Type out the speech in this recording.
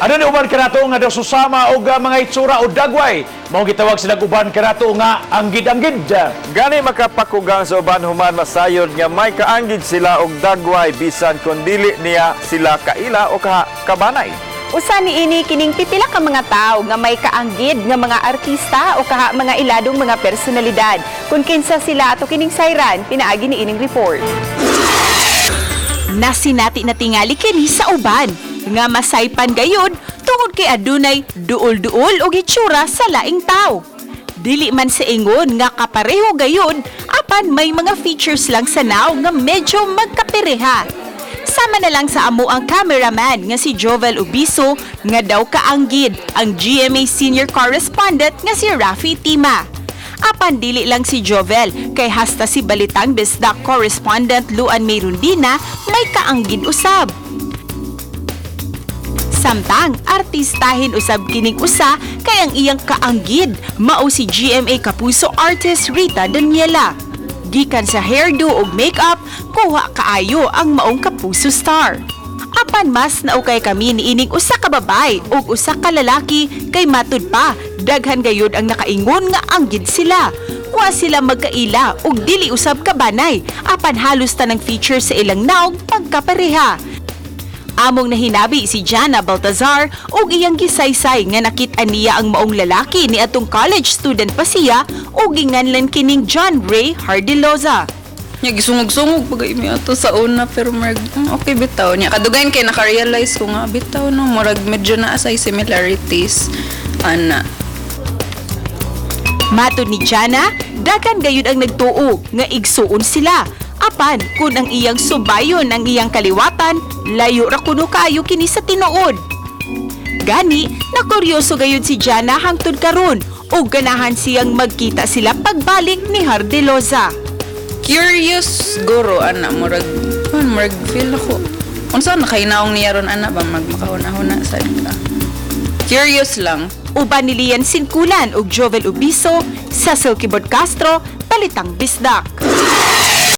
Ano ni uban kanato nga daw susama og mga itsura o dagway? Mao gitawag sila uban kanato nga anggid-anggid. Gani makapakugang sa uban human masayod nga may kaanggid sila og dagway bisan kun dili niya sila kaila o kabanay. Usa niini kining pipila ka mga tao nga may kaanggid nga mga artista o kaha mga iladong mga personalidad. Kung kinsa sila ato kining sayran, pinaagi ni ining report. Nasinati na tingali kini sa uban nga masaypan gayud tungod kay adunay duol-duol og hitsura sa laing tao. Dili man sa ingon nga kapareho gayud, apan may mga features lang sa naw nga medyo magkapareha. Sama na lang sa amo ang cameraman nga si Jovel Ubiso nga daw kaanggid ang GMA senior correspondent nga si Rafi Tima. Apan dili lang si Jovel kay hasta si Balitang Bisdak correspondent Luan May Rundina may kaanggid usab. Samtang artistahin usab kining usa kay ang iyang kaanggid mao si GMA Kapuso artist Rita Daniela. Gikan sa hairdo ug makeup, kuha kaayo ang maong Kapuso star. Apan mas naukay kami niining usa ka babay ug usa ka lalaki kay matud pa daghan gayud ang nakaingon nga anggid sila. Wa sila magkaila ug dili usab kabanay, apan halos tanang feature sa ilang naog pagkapareha. Among nahinabi si Jana Baltazar ug iyang gisaysay nga nakit-an niya ang maong lalaki ni atong college student pa siya ug ginganlan kining John Ray Hardiloza. Nya gisungog-sungog pagay mi ato sa una pero marag okay bitaw niya. Kadugayan kay naka-realize ko nga bitaw no murag medyo na asay similarities ana. Matud ni Jana, daghan gayud ang nagtuo nga igsuon sila. Apan kun ang iyang subayon ang iyang kaliwatan, layo ra kuno kaayo kini sa tinuod. Gani, nakuryoso gayud si Jana hangtod karon ug ganahan siyang magkita sila pagbalik ni Hardiloza. Curious guro ana murag feel ako. Unsa nakainaong niya ron ana ba magmakahuna-huna sa ila. Curious lang. Uban ni Lian Sinkulan ug Jovel Ubiso sa Silkyboard Castro, Balitang Bisdak.